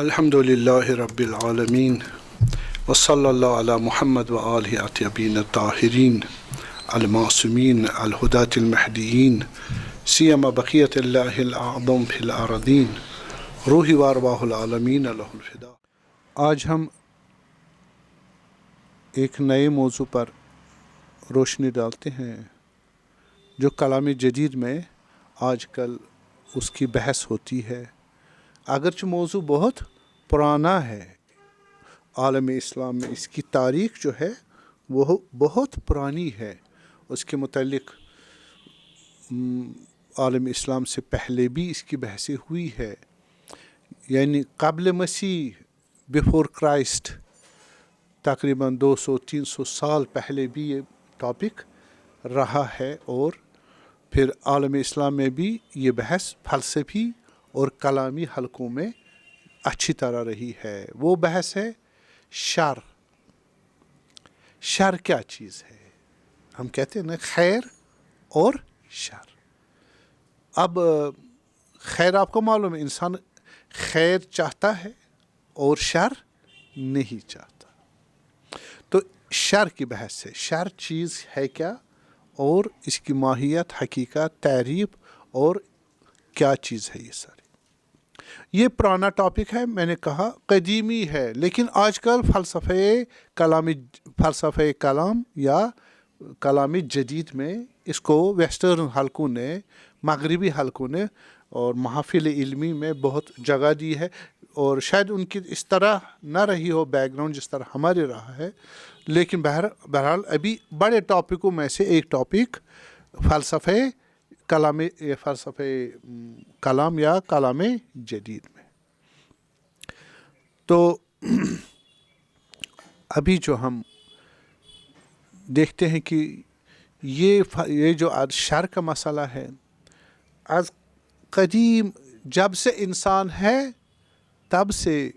الحمدللہ رب العالمین وصلی اللہ علی محمد وآلہ الطیبین الطاہرین المعصومین الہداۃ المہدیین سیما بقیۃ اللہ الاعظم فی الارضین روحی وارواح العالمین لہ الفدا۔ آج ہم ایک نئے موضوع پر روشنی ڈالتے ہیں جو کلام جدید میں آج کل اس کی بحث ہوتی ہے، اگرچہ موضوع بہت پرانا ہے۔ عالم اسلام میں اس کی تاریخ جو ہے وہ بہت پرانی ہے، اس کے متعلق عالم اسلام سے پہلے بھی اس کی بحثیں ہوئی ہے، یعنی قبل مسیح بیفور کرائسٹ تقریباً 200-300 سال پہلے بھی یہ ٹاپک رہا ہے، اور پھر عالم اسلام میں بھی یہ بحث فلسفی اور کلامی حلقوں میں اچھی طرح رہی ہے۔ وہ بحث ہے شر۔ شر کیا چیز ہے؟ ہم کہتے ہیں نا خیر اور شر۔ اب خیر آپ کو معلوم ہے، انسان خیر چاہتا ہے اور شر نہیں چاہتا، تو شر کی بحث ہے۔ شر چیز ہے کیا، اور اس کی ماہیت، حقیقت، تعریف اور کیا چیز ہے، یہ ساری۔ یہ پرانا ٹاپک ہے، میں نے کہا قدیمی ہے، لیکن آج کل فلسفہ کلام یا کلام جدید میں اس کو ویسٹرن حلقوں نے، مغربی حلقوں نے اور محافل علمی میں بہت جگہ دی ہے، اور شاید ان کی اس طرح نہ رہی ہو بیک گراؤنڈ جس طرح ہمارے رہا ہے، لیکن بہرحال ابھی بڑے ٹاپکوں میں سے ایک ٹاپک فلسفہ کلام یا کلام جدید میں۔ تو ابھی جو ہم دیکھتے ہیں کہ یہ جو آج شر کا مسئلہ ہے، آج قدیم جب سے انسان ہے تب سے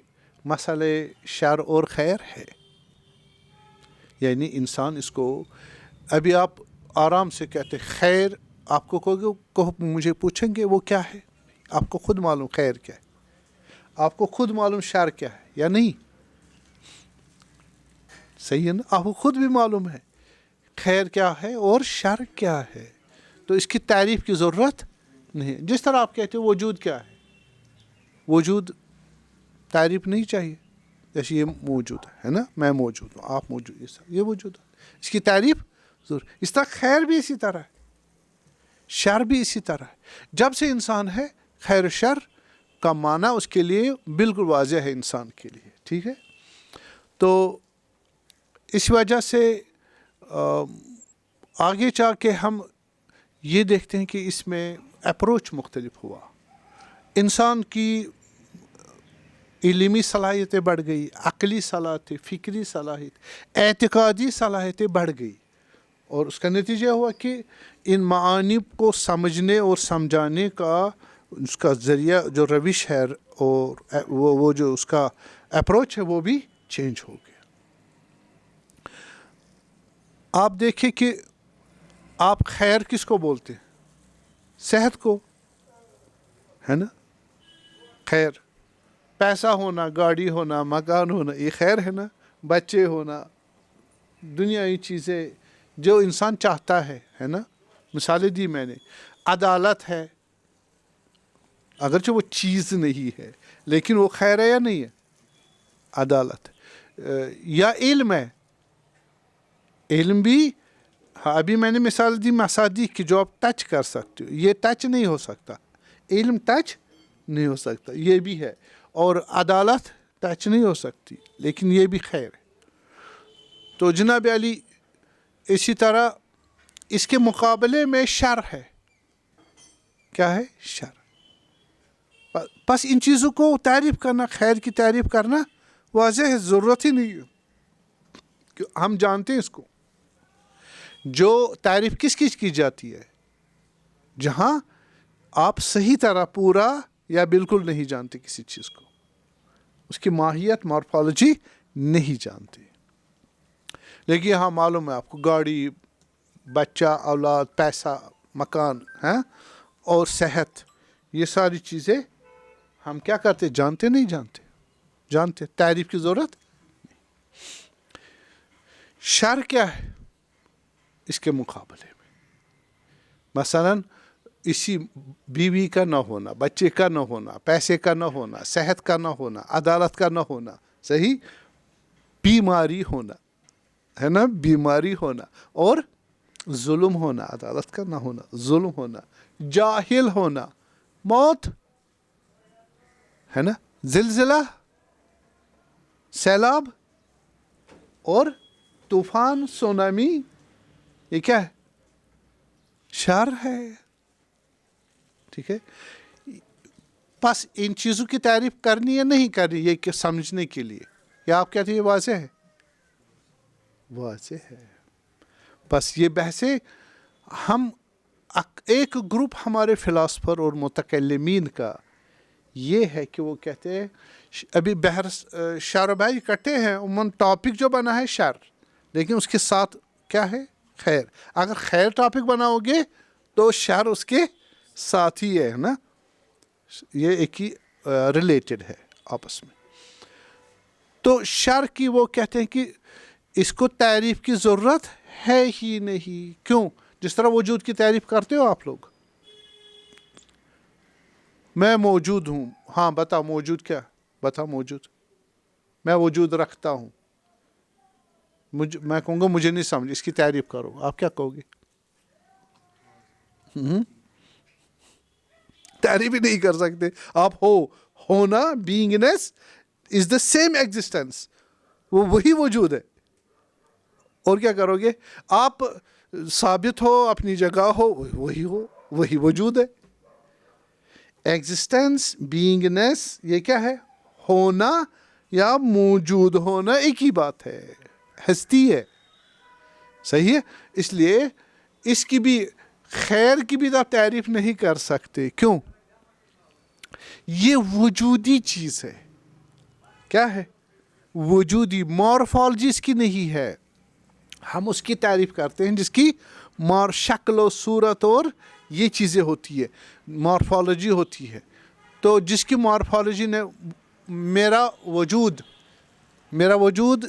مسئلہ شر اور خیر ہے، یعنی انسان اس کو ابھی آپ آرام سے کہتے خیر، آپ کو مجھے پوچھیں گے وہ کیا ہے، آپ کو خود معلوم خیر کیا ہے، آپ کو خود معلوم شر کیا ہے یا نہیں؟ صحیح ہے نا، آپ کو خود بھی معلوم ہے خیر کیا ہے اور شر کیا ہے، تو اس کی تعریف کی ضرورت نہیں۔ جس طرح آپ کہتے ہو وجود کیا ہے، وجود تعریف نہیں چاہیے، جیسے یہ موجود ہے نا، میں موجود ہوں، آپ موجود، یہ وجود ہے، اس کی تعریف ضرور۔ اس طرح خیر بھی اسی طرح ہے، شر بھی اسی طرح ہے۔ جب سے انسان ہے، خیر و شر کا معنی اس کے لیے بالکل واضح ہے انسان کے لیے، ٹھیک ہے۔ تو اس وجہ سے آگے جا کے ہم یہ دیکھتے ہیں کہ اس میں اپروچ مختلف ہوا، انسان کی علمی صلاحیتیں بڑھ گئی، عقلی صلاحیتیں، فکری صلاحیت، اعتقادی صلاحیتیں بڑھ گئی، اور اس کا نتیجہ ہوا کہ ان معانی کو سمجھنے اور سمجھانے کا اس کا ذریعہ جو روش ہے اور وہ جو اس کا اپروچ ہے وہ بھی چینج ہو گیا۔ آپ دیکھیں کہ آپ خیر کس کو بولتے ہیں؟ صحت کو، ہے نا؟ خیر، پیسہ ہونا، گاڑی ہونا، مکان ہونا، یہ خیر ہے نا؟ بچے ہونا، دنیاوی چیزیں جو انسان چاہتا ہے نا؟ مثالیں دی میں نے۔ عدالت ہے، اگرچہ وہ چیز نہیں ہے لیکن وہ خیر ہے یا نہیں ہے؟ عدالت۔ یا علم ہے، علم بھی، ہاں ابھی میں نے مثال دی مصادیق کی جو آپ ٹچ کر سکتے ہو، یہ ٹچ نہیں ہو سکتا، علم ٹچ نہیں ہو سکتا، یہ بھی ہے، اور عدالت ٹچ نہیں ہو سکتی لیکن یہ بھی خیر ہے۔ تو جناب علی اسی طرح اس کے مقابلے میں شر ہے، کیا ہے؟ شر۔ بس ان چیزوں کو تعریف کرنا، خیر کی تعریف کرنا واضح ہے، ضرورت ہی نہیں ہے کہ ہم جانتے ہیں اس کو۔ جو تعریف کس کی جاتی ہے؟ جہاں آپ صحیح طرح پورا یا بالکل نہیں جانتے کسی چیز کو، اس کی ماہیت، مارفالوجی نہیں جانتے، لیکن یہاں معلوم ہے آپ کو گاڑی، بچہ، اولاد، پیسہ، مکان ہیں اور صحت، یہ ساری چیزیں ہم کیا کرتے؟ جانتے نہیں جانتے۔ جانتے تعریف کی ضرورت. شر کیا ہے اس کے مقابلے میں؟ مثلا اسی بیوی کا نہ ہونا، بچے کا نہ ہونا، پیسے کا نہ ہونا، صحت کا نہ ہونا، عدالت کا نہ ہونا، صحیح، بیماری ہونا، ہے نا، بیماری ہونا، اور ظلم ہونا، عدالت کا نہ ہونا، ظلم ہونا، جاہل ہونا، موت، ہے نا، زلزلہ، سیلاب اور طوفان، سونامی، یہ کیا ہے؟ شر ہے. ٹھیک ہے، بس ان چیزوں کی تعریف کرنی ہے نہیں کرنی، یہ کہ سمجھنے کے لیے، یا آپ کہتے ہیں یہ واضح ہے؟ واضح ہے. بس یہ بحثیں ہم ایک گروپ ہمارے فلاسفر اور متکلمین کا یہ ہے کہ وہ کہتے ہیں ابھی بحث شر و بھائی اکٹھے ہیں، عموماً ٹاپک جو بنا ہے شر، لیکن اس کے ساتھ کیا ہے؟ خیر. اگر خیر ٹاپک بناؤ گے تو شر اس کے ساتھ ہی ہے نا، یہ ایک ہی ریلیٹڈ ہے آپس میں. تو شر کی وہ کہتے ہیں کہ اس کو تعریف کی ضرورت ہے ہی نہیں. کیوں؟ جس طرح وجود کی تعریف کرتے ہو آپ لوگ، میں موجود ہوں، ہاں بتا موجود کیا؟ بتا موجود، میں وجود رکھتا ہوں. میں کہوں گا مجھے نہیں سمجھ، اس کی تعریف کرو، آپ کیا کہو گے؟ تعریف ہی نہیں کر سکتے آپ. ہونا، بینگنیس از دا سیم ایگزسٹنس، وہ وہی وجود ہے. اور کیا کرو گے آپ؟ ثابت ہو، اپنی جگہ ہو، وہی وجود ہے. ایگزسٹنس، بینگنیس، یہ کیا ہے؟ ہونا یا موجود ہونا ایک ہی بات ہے، ہستی ہے. صحیح ہے. اس لیے اس کی بھی خیر کی بھی آپ تعریف نہیں کر سکتے. کیوں؟ یہ وجودی چیز ہے. کیا ہے؟ وجودی. مورفالوجی اس کی نہیں ہے. ہم اس کی تعریف کرتے ہیں جس کی شکل و صورت اور یہ چیزیں ہوتی ہے، مورفالوجی ہوتی ہے. تو جس کی مورفالوجی نے میرا وجود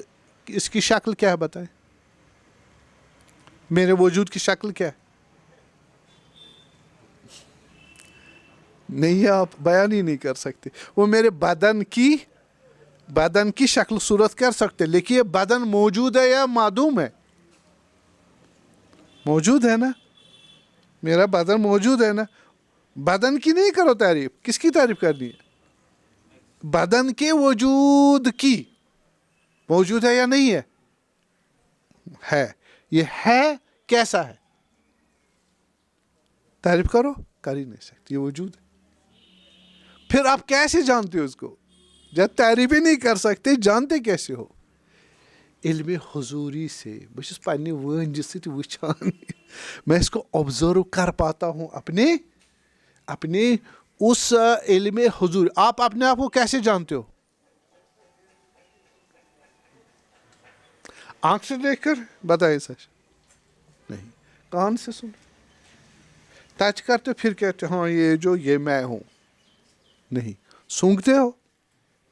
اس کی شکل کیا ہے بتائیں؟ میرے وجود کی شکل کیا ہے؟ نہیں، آپ بیان ہی نہیں کر سکتے. وہ میرے بدن کی شکل صورت کر سکتے، لیکن یہ بدن موجود ہے یا معدوم ہے؟ موجود ہے نا، میرا بدن موجود ہے نا. بدن کی نہیں کرو تعریف، کس کی تعریف کرنی ہے؟ بدن کے وجود کی. موجود ہے یا نہیں ہے؟ ہے. یہ ہے کیسا ہے؟ تعریف کرو، کر ہی نہیں سکتی، یہ وجود ہے. پھر آپ کیسے جانتے ہو اس کو؟ جب تعریف ہی نہیں کر سکتے جانتے کیسے ہو؟ علم حضوری سے. بس پنہ ونج سۭتۍ وچھان، میں اس کو آبزرو کر پاتا ہوں اپنے اس علم حضور. آپ اپنے آپ کو کیسے جانتے ہو؟ آنکھ سے دیکھ کر؟ بتائیے سچ. نہیں. کان سے سن، ٹچ کرتے پھر کہتے ہاں یہ میں ہوں. نہیں. سونگھتے ہو،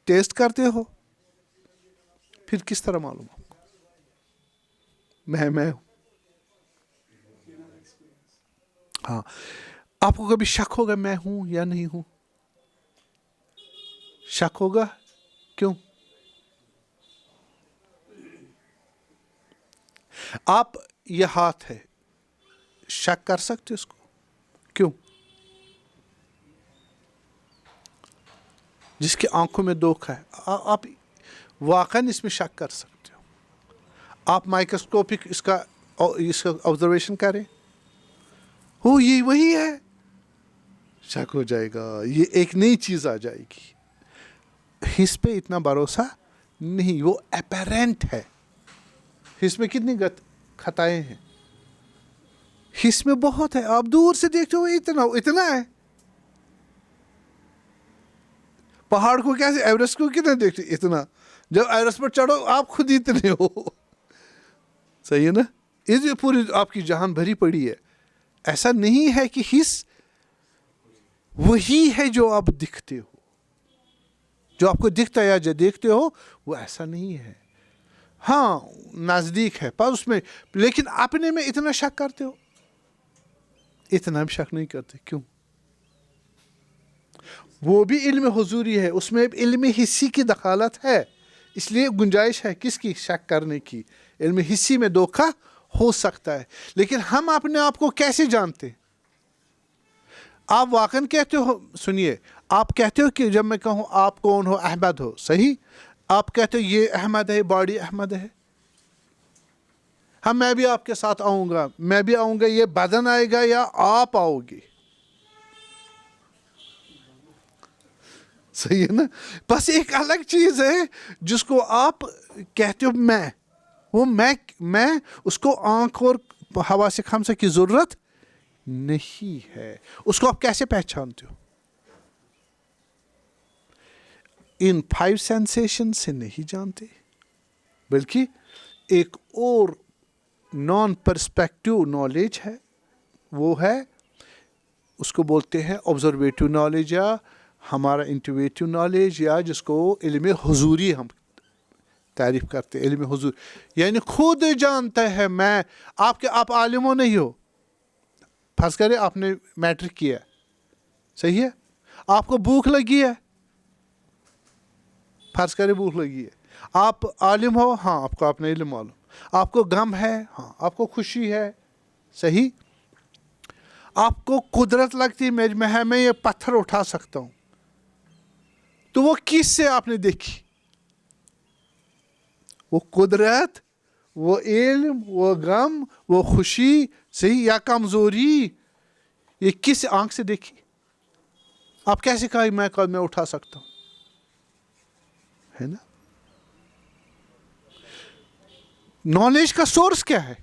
ٹیسٹ کرتے ہو، پھر کس طرح معلوم ہو میں ہوں؟ ہاں. آپ کو کبھی شک ہوگا میں ہوں یا نہیں ہوں؟ شک ہوگا. کیوں؟ آپ یہ ہاتھ ہے، شک کر سکتے اس کو؟ کیوں؟ جس کی آنکھوں میں دھوکہ ہے آپ واقعاً اس میں شک کر سکتے ہو. آپ مائکروسکوپک اس کا آبزرویشن کریں، یہ وہی ہے، شک ہو جائے گا. یہ ایک نئی چیز آ جائے گی. حس پہ اتنا بھروسہ نہیں، وہ اپیرنٹ ہے. حس میں کتنی خطائیں ہیں؟ حس میں بہت ہے. آپ دور سے دیکھتے ہو اتنا ہے. پہاڑ کو کیسے، ایورسٹ کو کتنا دیکھتے؟ اتنا. جب ایورسٹ پر چڑھو آپ خود اتنے ہو. صحیح ہے نا. اس پوری آپ کی جہان بھری پڑی ہے. ایسا نہیں ہے کہ حس وہی ہے جو آپ دکھتے ہو، جو آپ کو دکھتا ہے یا جو دیکھتے ہو وہ ایسا نہیں ہے. ہاں نزدیک ہے پر اس میں، لیکن اپنے میں اتنا شک کرتے ہو. اتنا بھی شک نہیں کرتے. کیوں؟ وہ بھی علم حضوری ہے، اس میں علم حسی کی دخالت ہے، اس لیے گنجائش ہے کس کی؟ شک کرنے کی. علم حسی میں دھوکہ ہو سکتا ہے. لیکن ہم اپنے آپ کو کیسے جانتے؟ آپ واقعاً کہتے ہو، سنیے، آپ کہتے ہو کہ جب میں کہوں آپ کون ہو؟ احمد ہو، صحیح؟ آپ کہتے ہو یہ احمد ہے، باڈی احمد ہے. ہاں میں بھی آپ کے ساتھ آؤں گا، میں بھی آؤں گا، یہ بدن آئے گا یا آپ آؤ گے؟ صحیح ہے نا؟ بس ایک الگ چیز ہے جس کو آپ کہتے ہو میں، وہ میں اس کو آنکھ اور ہوا سے خمسہ کی ضرورت نہیں ہے. اس کو آپ کیسے پہچانتے ہو؟ ان 5 سینسیشن سے نہیں جانتے، بلکہ ایک اور نان پرسپیکٹو نالج ہے، وہ ہے اس کو بولتے ہیں آبزرویٹو نالج یا ہمارا انٹویٹو نالج، یا جس کو علم حضوری ہم تعریف کرتے ہیں. علم حضور یعنی خود جانتا ہے میں. آپ عالم ہو نہیں ہو، فرض کرے آپ نے میٹرک کیا، صحیح ہے؟ آپ کو بھوک لگی ہے، فرض کرے بھوک لگی ہے. آپ عالم ہو، ہاں آپ کو اپنا علم معلوم. آپ کو غم ہے، ہاں آپ کو خوشی ہے، صحیح؟ آپ کو قدرت لگتی ہے میں یہ پتھر اٹھا سکتا ہوں، تو وہ کس سے آپ نے دیکھی؟ وہ قدرت، وہ علم، وہ غم، وہ خوشی، صحیح، یا کمزوری، یہ کس آنکھ سے دیکھی؟ آپ کیسے کہا میں اٹھا سکتا ہوں؟ ہے نا؟ نالج کا سورس کیا ہے؟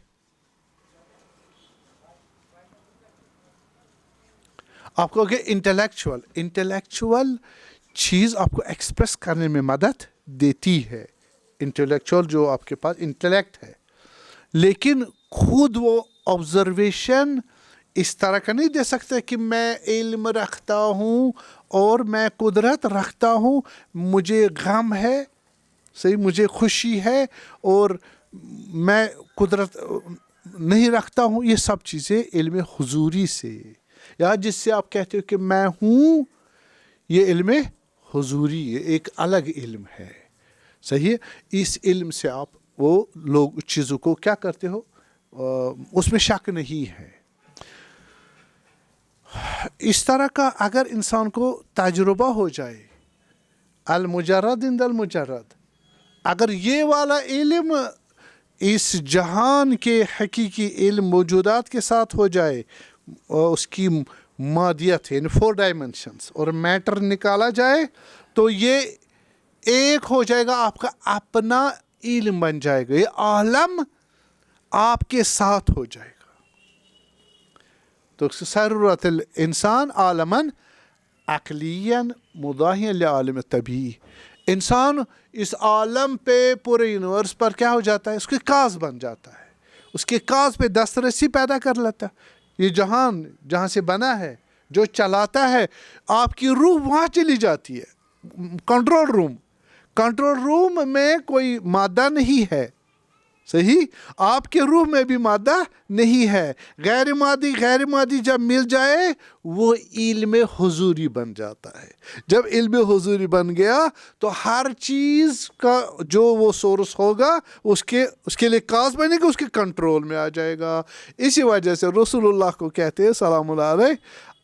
آپ کو کہ انٹلیکچوئل چیز آپ کو ایکسپریس کرنے میں مدد دیتی ہے. انٹلیکچوئل جو آپ کے پاس انٹلیکٹ ہے، لیکن خود وہ آبزرویشن اس طرح کا نہیں دے سکتا کہ میں علم رکھتا ہوں اور میں قدرت رکھتا ہوں، مجھے غم ہے، صحیح، مجھے خوشی ہے اور میں قدرت نہیں رکھتا ہوں. یہ سب چیزیں علم حضوری سے، یا جس سے آپ کہتے ہو کہ میں ہوں، یہ علم حضوری ایک الگ علم ہے، صحیح ہے. اس علم سے آپ وہ لوگ چیزوں کو کیا کرتے ہو، اس میں شک نہیں ہے. اس طرح کا اگر انسان کو تجربہ ہو جائے، المجرد عند المجرد، اگر یہ والا علم اس جہان کے حقیقی علم موجودات کے ساتھ ہو جائے، اس کی مادیت یعنی 4 ڈائمنشنز اور میٹر نکالا جائے، تو یہ ایک ہو جائے گا، آپ کا اپنا علم بن جائے گا، یہ عالم آپ کے ساتھ ہو جائے گا. تو ضرورت الانسان عالماً عقلیاً مضاہیاً لعالم طبیعی. انسان اس عالم پہ، پورے یونیورس پر کیا ہو جاتا ہے؟ اس کے کاز بن جاتا ہے، اس کے کاز پہ دسترسی پیدا کر لیتا ہے. یہ جہان جہاں سے بنا ہے، جو چلاتا ہے، آپ کی روح وہاں چلی جاتی ہے. کنٹرول روم میں کوئی مادہ نہیں ہے، صحیح؟ آپ کے روح میں بھی مادہ نہیں ہے. غیر مادی جب مل جائے وہ علم حضوری بن جاتا ہے. جب علم حضوری بن گیا تو ہر چیز کا جو وہ سورس ہوگا اس کے لیے کاز بنے گا، اس کے کنٹرول میں آ جائے گا. اسی وجہ سے رسول اللہ کو کہتے ہیں سلام اللہ علیہ،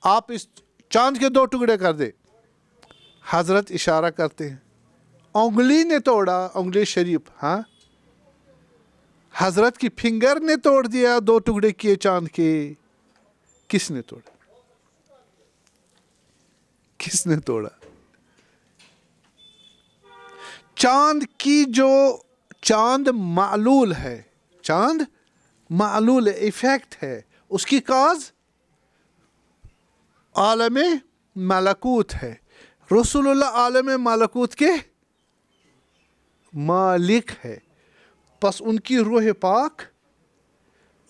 آپ اس چاند کے 2 ٹکڑے کر دے. حضرت اشارہ کرتے ہیں، انگلی نے توڑا، انگلی شریف، ہاں، حضرت کی فنگر نے توڑ دیا، 2 ٹکڑے کیے چاند کے. کس نے توڑا؟ کس نے توڑا؟ چاند کی جو چاند معلول ہے، چاند معلول ایفیکٹ ہے، اس کی کاز عالم ملکوت ہے. رسول اللہ عالم ملکوت کے مالک ہے، پس ان کی روح پاک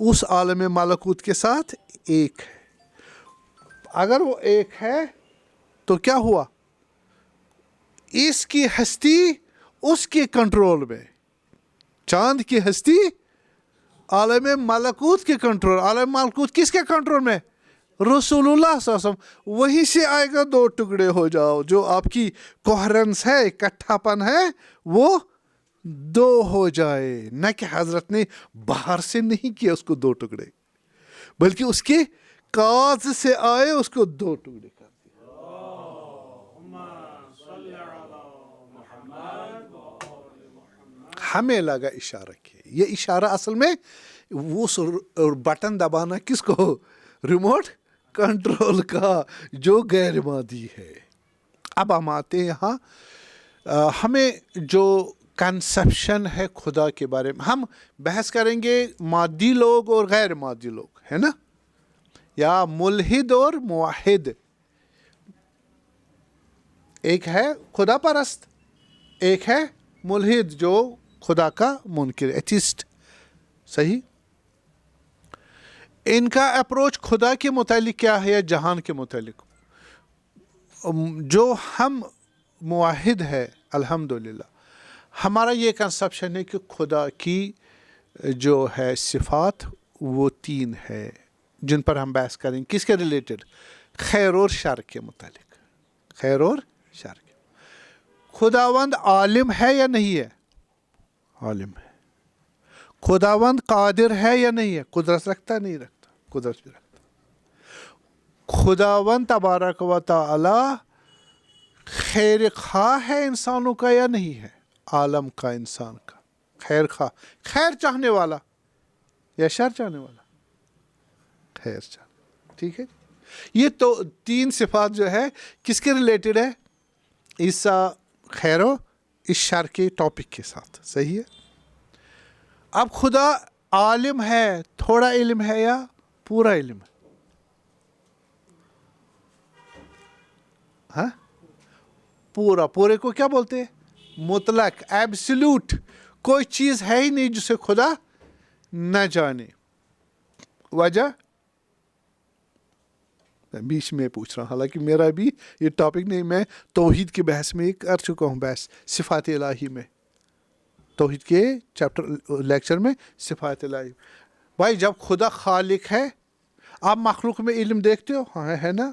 اس عالم ملکوت کے ساتھ ایک ہے. اگر وہ ایک ہے تو کیا ہوا؟ اس کی ہستی اس کے کنٹرول میں. چاند کی ہستی عالم ملکوت کے کنٹرول. عالم ملکوت کس کے کنٹرول میں؟ رسول اللہ صلی اللہ علیہ وسلم. وہیں سے آئے گا دو ٹکڑے ہو جاؤ. جو آپ کی کوہرنس ہے, اکٹھا پن ہے, وہ دو ہو جائے. نہ کہ حضرت نے باہر سے نہیں کیا اس کو دو ٹکڑے, بلکہ اس کے کاز سے آئے اس کو دو ٹکڑے کر دیا. ہمیں لگا اشارہ کیا. یہ اشارہ اصل میں اس بٹن دبانا کس کو؟ ریموٹ کنٹرول کا, جو غیر مادی ہے. اب ہم آتے ہیں یہاں, ہمیں جو کنسپشن ہے خدا کے بارے میں, ہم بحث کریں گے مادی لوگ اور غیر مادی لوگ, ہے نا, یا ملحد اور موحد. ایک ہے خدا پرست, ایک ہے ملحد جو خدا کا منکر, ایتھیسٹ. صحیح. ان کا اپروچ خدا کے متعلق کیا ہے یا جہان کے متعلق؟ جو ہم موحد ہے الحمدللہ, ہمارا یہ کنسپشن ہے کہ خدا کی جو ہے صفات وہ تین ہے جن پر ہم بحث کریں. کس کے ریلیٹڈ؟ خیر اور شر کے متعلق. خیر اور شر کے. خداوند عالم ہے یا نہیں ہے؟ عالم ہے. خداوند قادر ہے یا نہیں ہے؟ قدرت رکھتا نہیں رکھتا؟ قدرت بھی رکھتا. خداوند تبارک و تعالی خیر خواہ ہے انسانوں کا یا نہیں ہے؟ عالم کا, انسان کا. خیر خواہ, خیر چاہنے والا یا شر چاہنے والا؟ خیر چاہنے. ٹھیک ہے. یہ تو تین صفات جو ہے کس کے ریلیٹڈ ہے؟ عیسیٰ خیر و اس شر کے ٹاپک کے ساتھ. صحیح ہے. اب خدا عالم ہے, تھوڑا علم ہے یا پورا علم ہے؟ ہاں, پورا. پورے کو کیا بولتے ہیں؟ مطلق, ایبسلوٹ. کوئی چیز ہے ہی نہیں جسے خدا نہ جانے. وجہ میں بیچ میں پوچھ رہا ہوں, حالانکہ میرا بھی یہ ٹاپک نہیں, میں توحید کی بحث میں کر چکا ہوں بحث صفات الہی میں, توحید کے چیپٹر لیکچر میں صفات الہی. بھائی جب خدا خالق ہے, آپ مخلوق میں علم دیکھتے ہو, ہاں ہے نا,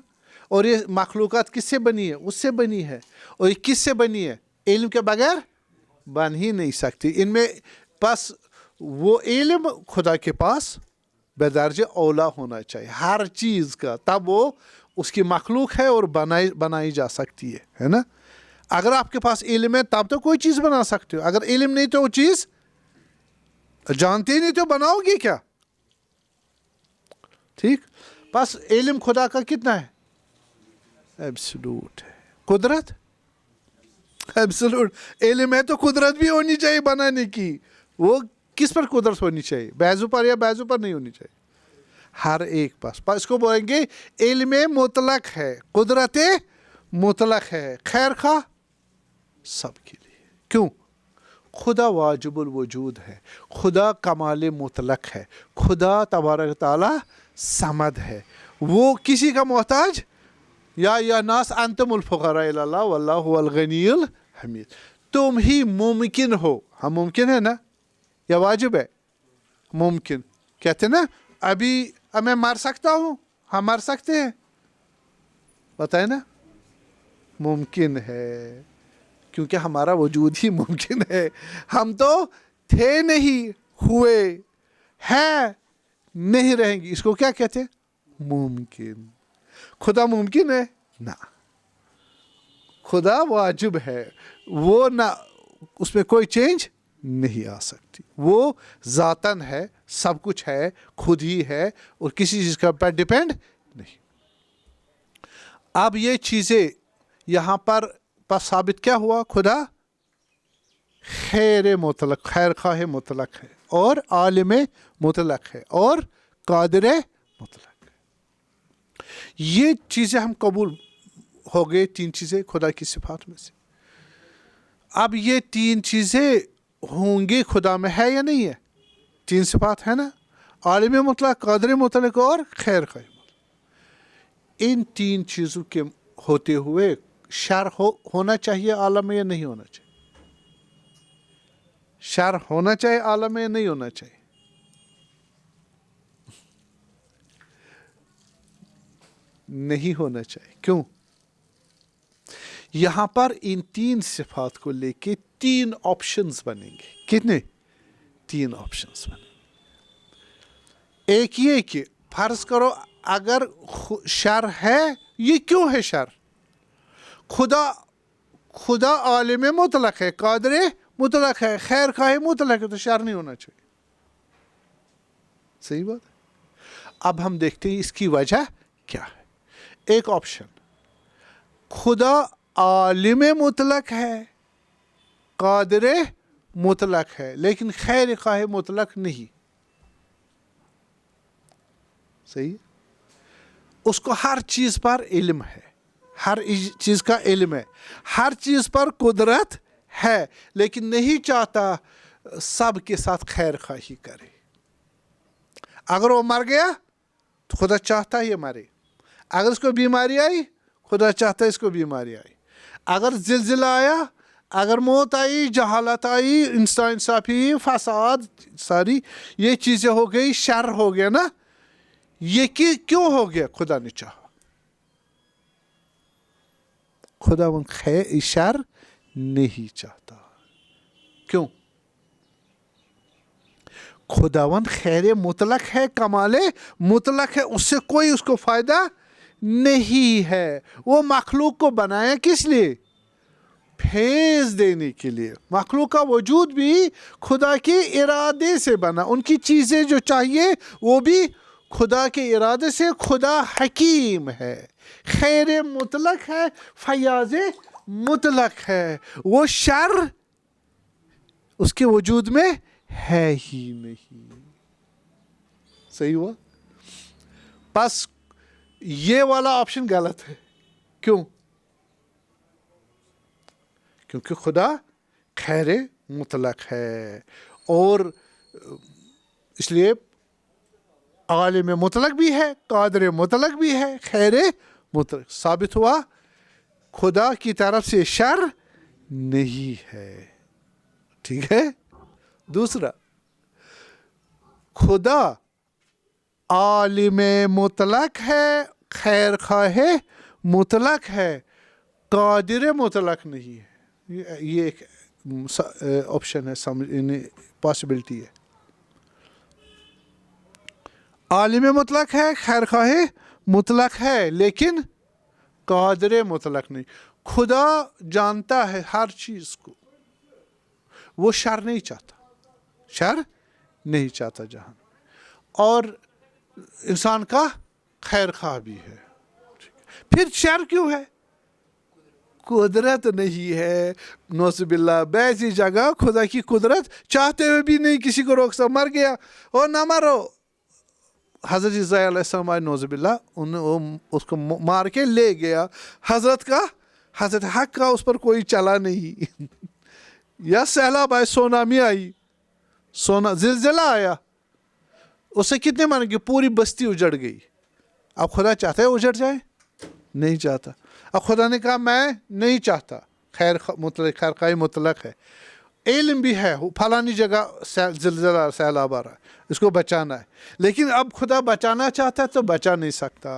اور یہ مخلوقات کس سے بنی ہے؟ اس سے بنی ہے. اور یہ کس سے بنی ہے؟ علم کے بغیر بن ہی نہیں سکتی. ان میں پس وہ علم خدا کے پاس بدرجہ اولا ہونا چاہیے ہر چیز کا, تب وہ اس کی مخلوق ہے اور بنائی جا سکتی ہے نا. اگر آپ کے پاس علم ہے تب تو کوئی چیز بنا سکتے ہو. اگر علم نہیں تو وہ چیز جانتے ہی نہیں تو بناؤ گے کیا؟ ٹھیک. بس علم خدا کا کتنا ہے؟ ایبسلوٹ ہے. قدرت ایبسلوٹ. علم ہے تو قدرت بھی ہونی چاہیے بنانے کی. وہ کس پر قدرت ہونی چاہیے؟ بیضو پر یا بیضو پر نہیں ہونی چاہیے؟ ہر ایک پاس. اس کو بولیں گے علم مطلق ہے, قدرت مطلق ہے, خیر خواہ سب کے لیے. کیوں؟ خدا واجب الوجود ہے, خدا کمال مطلق ہے, خدا تبارک تعالی صمد ہے, وہ کسی کا محتاج. یا ناس انتم الفقراء الی اللہ واللہ هو الغنی الحمید. تم ہی ممکن ہو. ہم ممکن ہے نا یا واجب ہے؟ ممکن. کہتے نا ابھی میں مر سکتا ہوں, ہم مر سکتے ہیں, بتائیں نا, ممکن ہے, کیونکہ ہمارا وجود ہی ممکن ہے. ہم تو تھے نہیں, ہوئے, ہے, نہیں رہیں گے. اس کو کیا کہتے ہیں؟ ممکن. خدا ممکن ہے نا, خدا واجب ہے, وہ نہ, اس میں کوئی چینج نہیں آ سکتی. وہ ذاتاً ہے, سب کچھ ہے, خود ہی ہے, اور کسی چیز کا پر ڈیپینڈ نہیں. اب یہ چیزیں یہاں پر ثابت کیا ہوا؟ خدا خیر مطلق, خیر خواہ مطلق ہے, اور عالم مطلق ہے, اور قادر مطلق ہے. یہ چیزیں ہم قبول ہو گئے, تین چیزیں خدا کی صفات میں سے. اب یہ تین چیزیں ہوں گے خدا میں ہے یا نہیں ہے؟ تین صفات ہے نا, عالم مطلق, قادر مطلق اور خیر خواہ مطلق. ان تین چیزوں کے ہوتے ہوئے شر ہونا چاہیے عالم میں یا نہیں ہونا چاہیے؟ شر ہونا چاہیے عالم میں یا نہیں ہونا چاہیے؟ نہیں ہونا چاہیے. کیوں؟ یہاں پر ان 3 صفات کو لے کے 3 آپشنز بنیں گے. کتنے؟ 3 آپشنز بنیں گے. ایک یہ کہ فرض کرو اگر شر ہے، یہ کیوں ہے شر؟ خدا عالم مطلق ہے، قادر مطلق ہے، خیر خواہ مطلق ہے، تو شر نہیں ہونا چاہیے. صحیح بات ہے. اب ہم دیکھتے ہیں اس کی وجہ کیا ہے. ایک آپشن، خدا عالم مطلق ہے، قادر مطلق ہے، لیکن خیر خواہ مطلق نہیں. صحیح. اس کو ہر چیز پر علم ہے، ہر چیز کا علم ہے، ہر چیز پر قدرت ہے، لیکن نہیں چاہتا سب کے ساتھ خیر خواہی کرے. اگر وہ مر گیا تو خدا چاہتا ہے یہ مرے. اگر اس کو بیماری آئی، خدا چاہتا ہے اس کو بیماری آئی. اگر زلزلہ آیا، اگر موت آئی، جہالت آئی، انصافی، فساد، ساری یہ چیزیں ہو گئی، شر ہو گیا نا. یہ کیوں ہو گیا؟ خدا نے چاہا. خدا ان شر نہیں چاہتا. کیوں؟ خداوند خیر مطلق ہے، کمال مطلق ہے، اس سے کوئی اس کو فائدہ نہیں ہے. وہ مخلوق کو بنایا کس لیے؟ فیض دینے کے لیے. مخلوق کا وجود بھی خدا کے ارادے سے بنا. ان کی چیزیں جو چاہیے وہ بھی خدا کے ارادے سے. خدا حکیم ہے، خیر مطلق ہے، فیاض مطلق ہے. وہ شر اس کے وجود میں ہے ہی نہیں. صحیح ہوا؟ بس یہ والا آپشن غلط ہے. کیوں؟ کیونکہ خدا خیر مطلق ہے، اور اس لیے عالم مطلق بھی ہے، قادر مطلق بھی ہے، خیر مطلق. ثابت ہوا خدا کی طرف سے شر نہیں ہے. ٹھیک ہے. دوسرا، خدا عالم مطلق ہے، خیر خواہ مطلق ہے، قادر مطلق نہیں ہے. یہ ایک آپشن ہے، پاسبلٹی ہے. عالم مطلق ہے، خیر خواہ مطلق ہے، لیکن قادر مطلق نہیں. خدا جانتا ہے ہر چیز کو، وہ شر نہیں چاہتا، شر نہیں چاہتا جہاں. اور انسان کا خیر خواہ بھی ہے. پھر شر کیوں ہے؟ قدرت نہیں ہے. نعوذ باللہ. بعضی جگہ خدا کی قدرت چاہتے ہوئے بھی نہیں کسی کو روک سکتا. مر گیا اور نہ مرو. حضرت عیسیٰ علیہ السلام آئے، نعوذ باللہ، اس کو مار کے لے گیا. حضرت حق کا اس پر کوئی چلا نہیں. یا سیلاب آئے، سونامی آئی، زلزلہ آیا، اس سے کتنے مر گئے؟ پوری بستی اجڑ گئی. اب خدا چاہتا ہے اجڑ جائے؟ نہیں چاہتا. اب خدا نے کہا میں نہیں چاہتا. خیر خواہ مطلق ہے، علم بھی ہے، فلانی جگہ زلزلہ سیلاب آ رہا ہے، اس کو بچانا ہے. لیکن اب خدا بچانا چاہتا ہے تو بچا نہیں سکتا.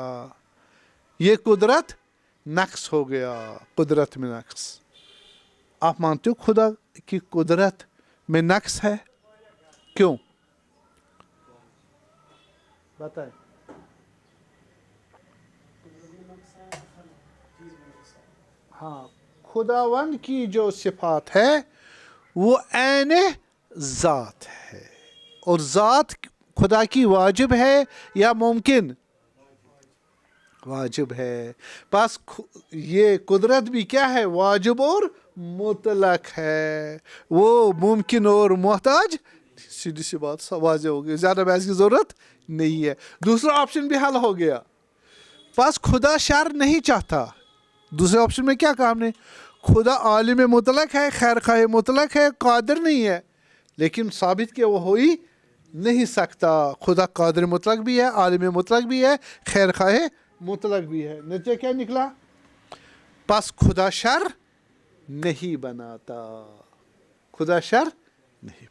یہ قدرت نقص ہو گیا. قدرت میں نقص. آپ مانتے ہو خدا کی قدرت میں نقص ہے؟ کیوں؟ بتائیں. ہاں، خداوند کی جو صفات ہے وہ عین ذات ہے، اور ذات خدا کی واجب ہے یا ممکن؟ واجب ہے. بس یہ قدرت بھی کیا ہے؟ واجب اور مطلق ہے. وہ ممکن اور محتاج. سیدھی سی بات واضح ہو گئی، زیادہ بحث کی ضرورت نہیں ہے. دوسرا آپشن بھی حل ہو گیا. بس خدا شر نہیں چاہتا. دوسرے آپشن میں کیا کہا ہم نے؟ خدا عالم مطلق ہے، خیر خواہ مطلق ہے، قادر نہیں ہے. لیکن ثابت کہ وہ ہو ہی نہیں سکتا. خدا قادر مطلق بھی ہے، عالم مطلق بھی ہے، خیر خواہ مطلق بھی ہے. نتیجہ کیا نکلا؟ پس خدا شر نہیں بناتا، خدا شر نہیں